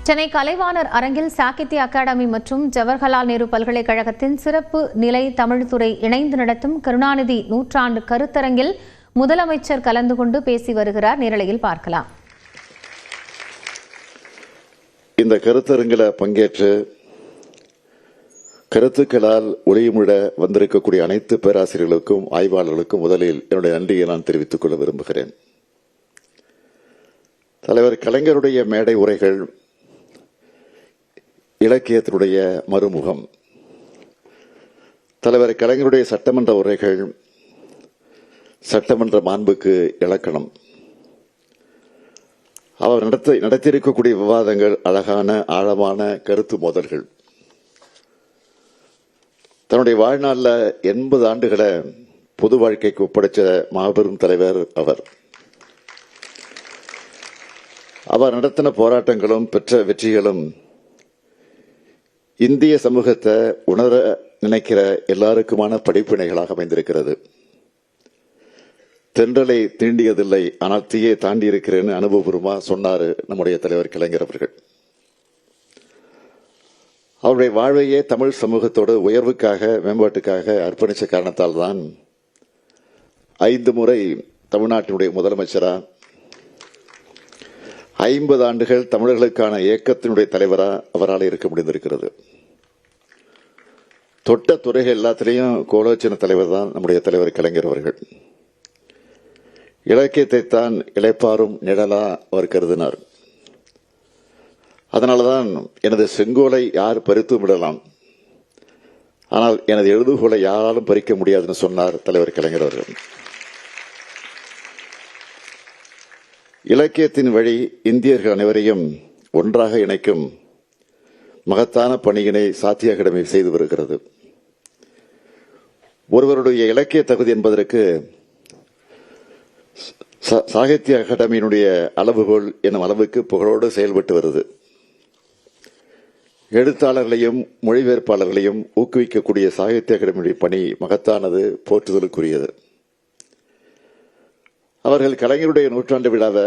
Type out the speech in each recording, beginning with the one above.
சென்னை கலைவாணர் அரங்கில் சாகித்ய அகாடமி மற்றும் ஜவஹர்லால் நேரு பல்கலைக்கழகத்தின் சிறப்பு நிலை தமிழ்துறை இணைந்து நடத்தும் கருணாநிதி நூற்றாண்டு கருத்தரங்கில் முதலமைச்சர் கலந்து கொண்டு பேசி வருகிறார். நேரலையில் பார்க்கலாம். இந்த கருத்தரங்கில் பங்கேற்று கருத்துக்களால் ஒளியுமிட வந்திருக்கக்கூடிய அனைத்து பேராசிரியர்களுக்கும் ஆய்வாளர்களுக்கும் முதலில் என்னுடைய நன்றியை நான் தெரிவித்துக் கொள்ள விரும்புகிறேன். தலைவர் கலைஞருடைய மேடை உரைகள் இலக்கியத்தினுடைய மறுமுகம். தலைவர் கலைஞருடைய சட்டமன்ற உரைகள் சட்டமன்ற மாண்புக்கு இலக்கணம். அவர் நடத்தியிருக்கக்கூடிய விவாதங்கள் அழகான ஆழமான கருத்து மோதல்கள். தன்னுடைய வாழ்நாளில் 80 ஆண்டுகளை பொது வாழ்க்கைக்கு ஒப்படைச்ச மாபெரும் தலைவர் அவர். அவர் நடத்தின போராட்டங்களும் பெற்ற வெற்றிகளும் இந்திய சமூகத்தை உணர நினைக்கிற எல்லாருக்குமான படிப்பினைகளாக அமைந்திருக்கிறது. தென்றலை தீண்டியதில்லை, ஆனால் தீயை தாண்டி இருக்கிறேன்னு அனுபவபூர்வமா சொன்னாரு நம்முடைய தலைவர் கலைஞர் அவர்கள். அவருடைய வாழ்வையே தமிழ் சமூகத்தோடு உயர்வுக்காக மேம்பாட்டுக்காக அர்ப்பணிச்ச காரணத்தால் தான் 5 முறை தமிழ்நாட்டினுடைய முதலமைச்சரா, 50 ஆண்டுகள் தமிழர்களுக்கான இயக்கத்தினுடைய தலைவரா அவரால் இருக்க முடிந்திருக்கிறது. தொட்ட துறைகள் எல்லாத்திலையும் கோலோச்சன தலைவர் தான் நம்முடைய தலைவர் கலைஞர் அவர்கள். இலக்கியத்தை தான் இளைப்பாறும் நிழலா அவர் கருதினார். அதனால்தான் எனது செங்கோலை யார் பறித்து விடலாம், ஆனால் எனது எழுதுகோலை யாராலும் பறிக்க முடியாதுன்னு சொன்னார் தலைவர் கலைஞர் அவர்கள். இலக்கியத்தின் வழி இந்தியர்கள் அனைவரையும் ஒன்றாக இணைக்கும் மகத்தான பணியினை சாகித்ய அகாடமி செய்து வருகிறது. ஒருவருடைய இலக்கிய தகுதி என்பதற்கு சாகித்ய அகாடமியினுடைய அளவுகோல் என்னும் அளவுக்கு புகழோடு செயல்பட்டு வருது. எழுத்தாளர்களையும் மொழிபெயர்ப்பாளர்களையும் ஊக்குவிக்கக்கூடிய சாகித்ய அகாடமியுடைய பணி மகத்தானது, போற்றுதலுக்குரியது. அவர்கள் கலைஞருடைய நூற்றாண்டு விழாவை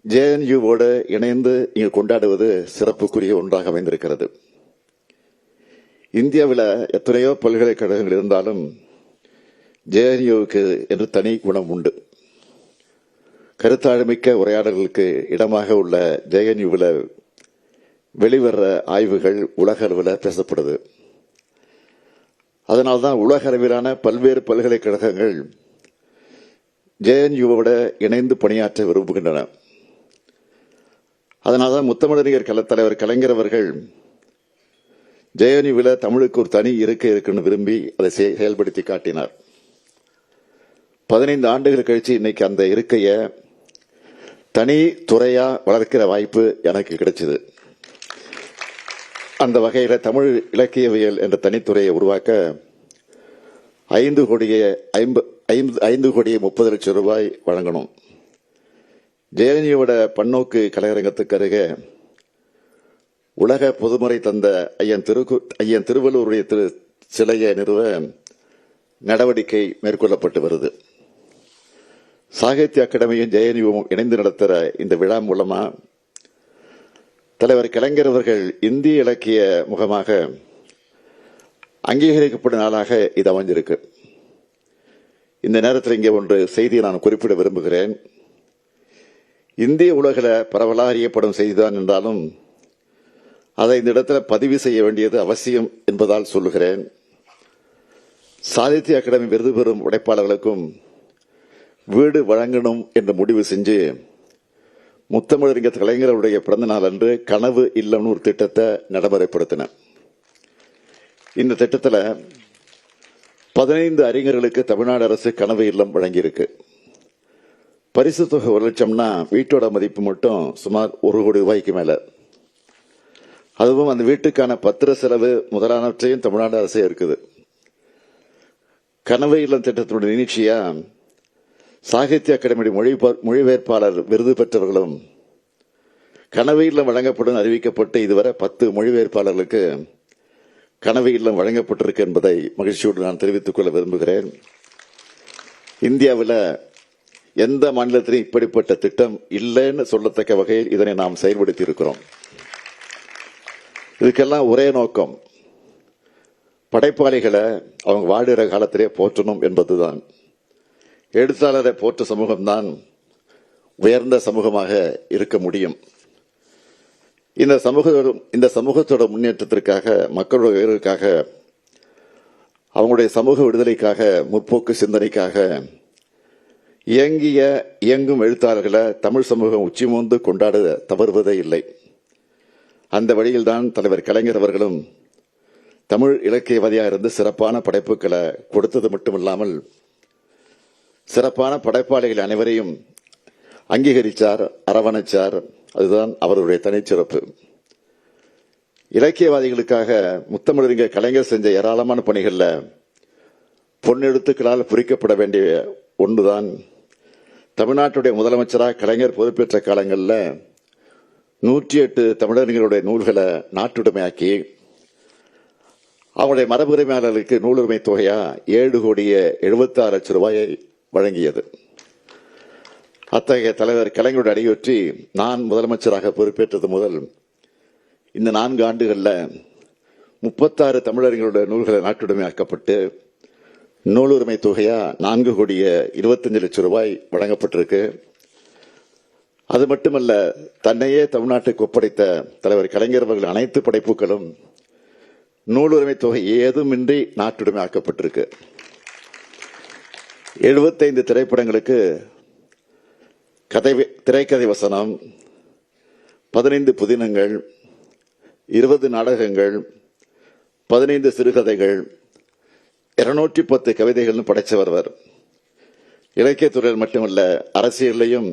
JNUவோடு இணைந்து இங்கு கொண்டாடுவது சிறப்புக்குரிய ஒன்றாக அமைந்திருக்கிறது. இந்தியாவில் எத்தனையோ பல்கலைக்கழகங்கள் இருந்தாலும் JNUவுக்கு என்று தனி குணம் உண்டு. கருத்தாழமிக்க உரையாடல்களுக்கு இடமாக உள்ள JNUவில் வெளிவர ஆய்வுகள் உலக அளவில் பேசப்படுது. அதனால்தான் உலக அளவிலான பல்வேறு பல்கலைக்கழகங்கள் JNUவோட இணைந்து பணியாற்ற விரும்புகின்றன. அதனால்தான் முத்தமிழறிஞர் தலைவர் கலைஞர் அவர்கள் JNUவில் தமிழுக்கு ஒரு தனி இருக்கை இருக்குன்னு விரும்பி அதை செயல்படுத்தி காட்டினார். 15 ஆண்டுகள் கழிச்சு இன்னைக்கு அந்த இருக்கைய தனி துறையா வளர்க்கிற வாய்ப்பு எனக்கு கிடைச்சது. அந்த வகையில தமிழ் இலக்கியவியல் என்ற தனித்துறையை உருவாக்க 5 கோடியே 30 லட்சம் ரூபாய் வழங்கணும். JNUவோட பன்னோக்கு கலையரங்கத்துக்கு அருகே உலக பொதுமுறை தந்த ஐயன் திருவள்ளுவருடைய சிலையை நிறுவ நடவடிக்கை மேற்கொள்ளப்பட்டு வருது. சாகித்ய அகாடமியும் JNUவும் இணைந்து நடத்துகிற இந்த விழா மூலமா தலைவர் கலைஞர் அவர்கள் இந்திய இலக்கிய முகமாக அங்கீகரிக்கப்படும் நாளாக இது அமைஞ்சிருக்கு. இந்த நேரத்தில் இங்கே ஒன்று செய்தியை நான் குறிப்பிட விரும்புகிறேன். இந்திய உலகில் பரவலாக அறியப்படும் செய்திதான் என்றாலும் அதை இந்த இடத்துல பதிவு செய்ய வேண்டியது அவசியம் என்பதால் சொல்லுகிறேன். சாகித்ய அகாடமி விருது பெறும் உழைப்பாளர்களுக்கும் வீடு வழங்கணும் என்று முடிவு செஞ்சு முத்தமிழறிஞர் கலைஞருடைய பிறந்த நாள் அன்று கனவு இல்லம்னு ஒரு திட்டத்தை நடைமுறைப்படுத்தின. இந்த திட்டத்தில் 15 அறிஞர்களுக்கு தமிழ்நாடு அரசு கனவு இல்லம் வழங்கியிருக்கு. பரிசு தொகை 1 லட்சம்னா வீட்டோட மதிப்பு மட்டும் சுமார் 1 கோடி ரூபாய்க்கு மேல. அதுவும் அந்த வீட்டுக்கான பத்திர செலவு முதலானவற்றையும் தமிழ்நாடு அரசே இருக்குது. கனவு இல்லம் திட்டத்தினுடைய நீட்சியா சாகித்ய அகாடமி மொழிபெயர்ப்பாளர் விருது பெற்றவர்களும் கனவு இல்லம் வழங்கப்படும் அறிவிக்கப்பட்டு இதுவரை 10 மொழிபெயர்ப்பாளர்களுக்கு கனவு இல்லம் வழங்கப்பட்டிருக்கு என்பதை மகிழ்ச்சியோடு நான் தெரிவித்துக் கொள்ள விரும்புகிறேன். இந்தியாவில் எந்த மாநிலத்திலும் இப்படிப்பட்ட திட்டம் இல்லைன்னு சொல்லத்தக்க வகையில் இதனை நாம் செயல்படுத்தி இருக்கிறோம். இதுக்கெல்லாம் ஒரே நோக்கம், படைப்பாளிகளை அவங்க வாடுகிற காலத்திலே போற்றணும் என்பதுதான். எழுத்தாளரை போற்ற சமூகம்தான் உயர்ந்த சமூகமாக இருக்க முடியும். இந்த சமூகத்தோட முன்னேற்றத்திற்காக, மக்களோட உயர்வுக்காக, அவங்களுடைய சமூக விடுதலைக்காக, முற்போக்கு சிந்தனைக்காக இயங்கும் எழுத்தாளர்களை தமிழ் சமூகம் உச்சி மோந்து கொண்டாட தவறுவதே இல்லை. அந்த வழியில்தான் தலைவர் கலைஞர் அவர்களும் தமிழ் இலக்கியவாதியாக இருந்து சிறப்பான படைப்புகளை கொடுத்தது மட்டுமில்லாமல் சிறப்பான படைப்பாளிகள் அனைவரையும் அங்கீகரித்தார், அரவணைச்சார். அதுதான் அவருடைய தனிச்சிறப்பு. இலக்கியவாதிகளுக்காக முத்தமிழறிஞர் கலைஞர் செஞ்ச ஏராளமான பணிகளில் பொன்னெழுத்துக்களால் பொறிக்கப்பட வேண்டிய ஒன்றுதான் தமிழ்நாட்டுடைய முதலமைச்சராக கலைஞர் பொறுப்பேற்ற காலங்களில் 108 தமிழறிஞர்களுடைய நூல்களை நாட்டுடைமையாக்கி அவருடைய மரபுரிமையாளர்களுக்கு நூலுரிமை தொகையா 7,76,00,000 ரூபாயை வழங்கியது. அத்தகைய தலைவர் கலைஞருடைய அடியொற்றி நான் முதலமைச்சராக பொறுப்பேற்றது முதல் இந்த 4 ஆண்டுகளில் 36 தமிழறிஞர்களுடைய நூல்களை நாட்டுடைமையாக்கப்பட்டு நூலுரிமை தொகையா 4,25,00,000 ரூபாய் வழங்கப்பட்டிருக்கு. அது மட்டுமல்ல, தன்னையே தமிழ்நாட்டுக்கு ஒப்படைத்த தலைவர் கலைஞர் அவர்கள் அனைத்து படைப்புகளும் நூலுரிமை தொகை ஏதுமின்றி நாட்டுடைமை ஆக்கப்பட்டிருக்கு. 75 திரைப்படங்களுக்கு திரைக்கதை வசனம், 15 புதினங்கள், 20 நாடகங்கள், 15 சிறுகதைகள், 210 கவிதைகள் படைத்தவர் அவர். இலக்கியத்துறையில் மட்டுமல்ல, அரசியலையும்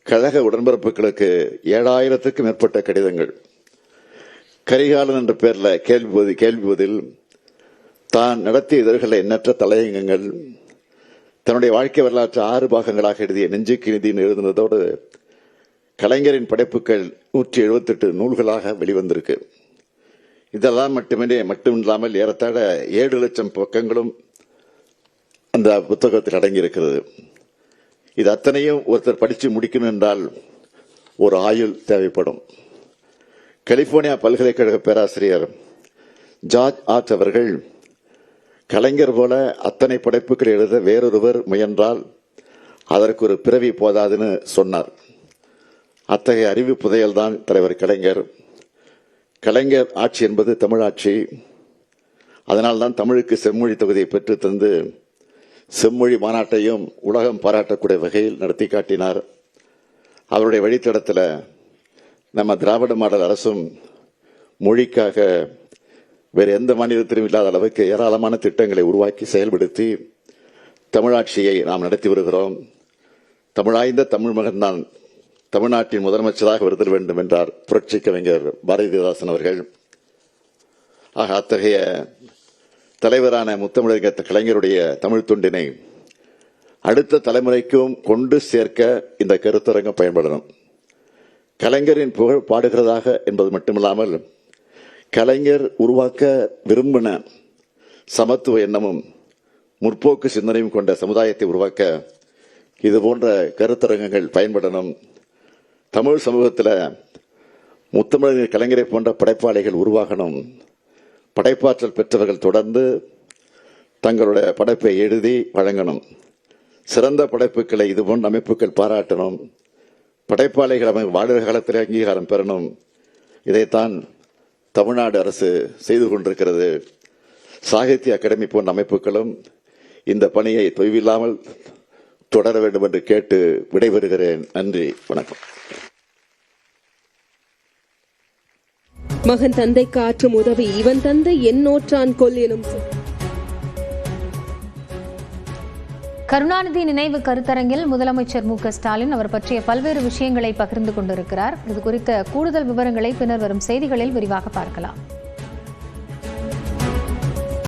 கழக உடன்பிறப்புகளுக்கு 7,000க்கும் மேற்பட்ட கடிதங்கள், கரிகாலன் என்ற பெயரில் கேள்வி பதில், தான் நடத்திய இதழ்களை எண்ணற்ற தலையங்கங்கள், தன்னுடைய வாழ்க்கை வரலாற்று 6 பாகங்களாக எழுதிய நெஞ்சுக்கு நிதின்னு எழுதுனதோடு கலைஞரின் படைப்புகள் 178 நூல்களாக வெளிவந்திருக்கு. இதெல்லாம் மட்டுமில்லாமல் ஏறத்தாழ 7 லட்சம் பக்கங்களும் அந்த புத்தகத்தில் அடங்கியிருக்கிறது. இது அத்தனையும் ஒருத்தர் படித்து முடிக்கணும் என்றால் ஒரு ஆயுள் தேவைப்படும். கலிபோர்னியா பல்கலைக்கழக பேராசிரியர் ஜார்ஜ் ஆர்ட் அவர்கள் கலைஞர் போல அத்தனை படைப்புகள் எழுத வேறொருவர் முயன்றால் அதற்கு ஒரு பிறவி போதாதுன்னு சொன்னார். அத்தகைய அறிவு புதையல்தான் தலைவர் கலைஞர். கலைஞர் ஆட்சி என்பது தமிழாட்சி. அதனால்தான் தமிழுக்கு செம்மொழி தொகுதியை பெற்று தந்து செம்மொழி மாநாட்டையும் உலகம் பாராட்டக்கூடிய வகையில் நடத்தி காட்டினார். அவருடைய வழித்தடத்தில் நம்ம திராவிட மாடல் அரசும் மொழிக்காக வேறு எந்த மாநிலத்திலும் இல்லாத அளவுக்கு ஏராளமான திட்டங்களை உருவாக்கி செயல்படுத்தி தமிழாட்சியை நாம் நடத்தி வருகிறோம். தமிழாய்ந்த தமிழ் மகன்தான் தமிழ்நாட்டின் முதலமைச்சராக வருதல் வேண்டும் என்றார் புரட்சி கவிஞர் பாரதிதாசன் அவர்கள். ஆக அத்தகைய தலைவரான முத்தமிழறிஞர் கலைஞருடைய தமிழ் தொண்டினை அடுத்த தலைமுறைக்கும் கொண்டு சேர்க்க இந்த கருத்தரங்கம் பயன்படணும். கலைஞரின் புகழ் பாடுகிறதாக என்பது மட்டுமில்லாமல் கலைஞர் உருவாக்க விரும்பின சமத்துவ எண்ணமும் முற்போக்கு சிந்தனையும் கொண்ட சமுதாயத்தை உருவாக்க இது போன்ற கருத்தரங்கங்கள் பயன்படணும். தமிழ் சமூகத்தில் முத்தமிழறிஞர் கலைஞரை போன்ற படைப்பாளிகள் உருவாகணும். படைப்பாற்றல் பெற்றவர்கள் தொடர்ந்து தங்களுடைய படைப்பை எழுதி வழங்கணும். சிறந்த படைப்புகளை இதுபோன்ற அமைப்புகள் பாராட்டணும். படைப்பாளிகள் வாழ்கிற காலத்தில் அங்கீகாரம் பெறணும். இதைத்தான் தமிழ்நாடு அரசு செய்து கொண்டிருக்கிறது. சாகித்ய அகாடமி போன்ற அமைப்புகளும் இந்த பணியை தொய்வில்லாமல் தொடர வேண்டும் என்று கேட்டு விடைபெறுகிறேன். நன்றி, வணக்கம். மகன் தந்தைக்கு ஆற்றும் உதவி இவன் தந்தை எண்ணோற்றான் கொல் எனும் கருணாநிதி நினைவு கருத்தரங்கில் முதலமைச்சர் மு.க.ஸ்டாலின் அவர் பற்றிய பல்வேறு விஷயங்களை பகிர்ந்து கொண்டிருக்கிறார். இது குறித்த கூடுதல் விவரங்களை பின்னர் வரும் செய்திகளில் விரிவாக பார்க்கலாம்.